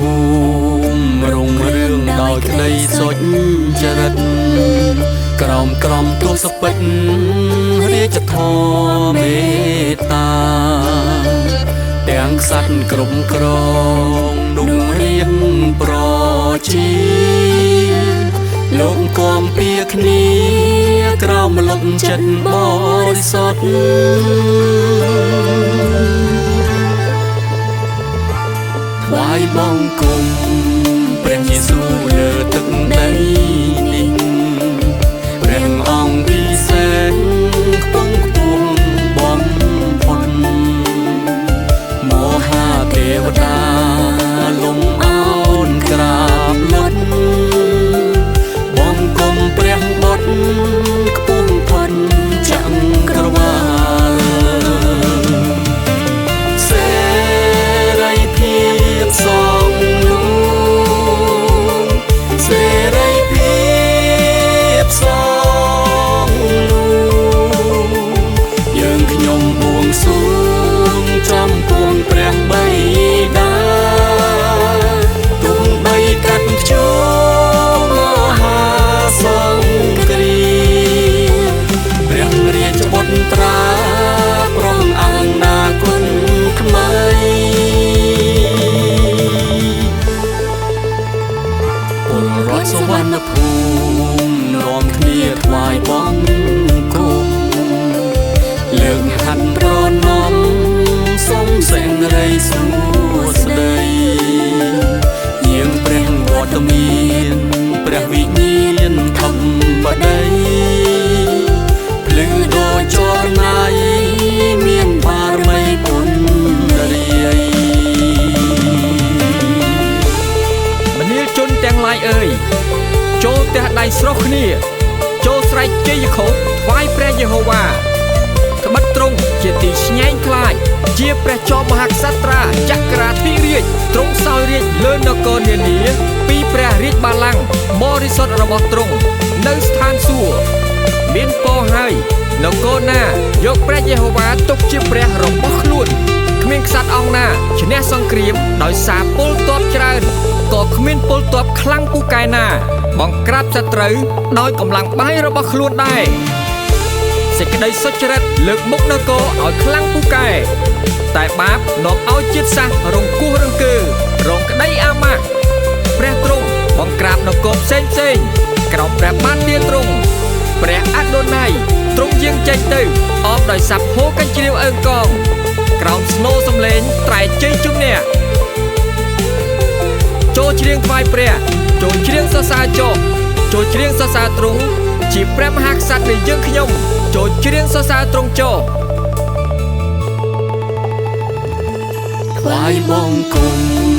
ภูมิរុងរឿងដោយក្តីសុចរិតក្រមទសពិតរាជធម៌មេត្តាទាំងក្សត្រគ្រប់គ្រងនោះរៀងប្រជាលោកគំពីគ្នាក្រោមលុបចិត្តបរិសុទ្ធថ្វាយបង្គំព្រះយេស៊ូវលើទឹកដីនេះព្រះអង្គពិសេសខ្ពង់ខ្ពស់បំផុតមហាទេវតាលំអោនក្រាបលុតបង្គំព្រះបុត្រខ្ពស់ផុតចង្ក្រវាលសេរីភាពសងលោកសេរីភាពសងលោកយើងខ្ញុំបួងសួងចំពោះព្រះបិតាទុំបីកាត់ភ្ជួរមហាសង្គ្រាមព្រះរាជបុត្រាប្រងអនាគតថ្មីពលរដ្ឋសវណ្ណភូមិនាំគ្នាថ្វាយបង្គំលើកហាត់ប្រណំសុំសេចក្តីសួស្តីយាងព្រះវត្តមានព្រះវិញ្ញាណធម្មដីភ្លឺដូចចរណៃមានបារមីពុនរាយមនាលជនទាំងឡាយអើយចូលទះដៃស្រោះគ្នាចូលស្រែកជ័យខោថ្វាយព្រះយេហូវ៉ាត្បិតទ្រង់ជាទីស្ញែងខ្លាចជាព្រះចោមមហាក្សត្រាចក្រាធិរាជទ្រង់សោយរាជលើនគរនានាពីព្រះរាជបល្ល័ង្កបរិសុទ្ធរបស់ទ្រង់នៅស្ថានសួគ៌មានពរហើយនគរណាយកព្រះយេហូវ៉ាទុកជាព្រះរបស់ខ្លួនគ្មានក្សត្រអង្គណាឈ្នះសង្គ្រាមដោយសារពលទ័ពច្រើនក៏គ្មានពលទ័ពខ្លាំងពូកែណាបង្ក្រាបសត្រូវដោយកម្លាំងបាយរបស់ខ្លួនដែរសេចក្តីសុចរិតលើកមុខនគរឲ្យខ្លាំងពូកែតែបាបនាំឲ្យជាតិសាសន៍រង្គោះរង្គើរងក្តីអាម៉ាស់ព្រះទ្រង់បង្ក្រាបនគរផ្សេងក្រោមព្រះបានទាទ្រង់ព្រះអាដូណៃទ្រង់យាងចេញទៅអបដោយស័ព្ទហូរកញ្ជ្រៀវអើងកងក្រោមស្នូរសំឡេងត្រែជ័យជំនះចូលច្រៀងថ្វាយព្រះចូលច្រៀងសរសើរចូលច្រៀងសរសើរទ្រង់ជាព្រះមហាក្សត្រនៃយើងខ្ញុំចូលច្រៀងសរសើរទ្រង់ចូលថ្វាយបង្គំ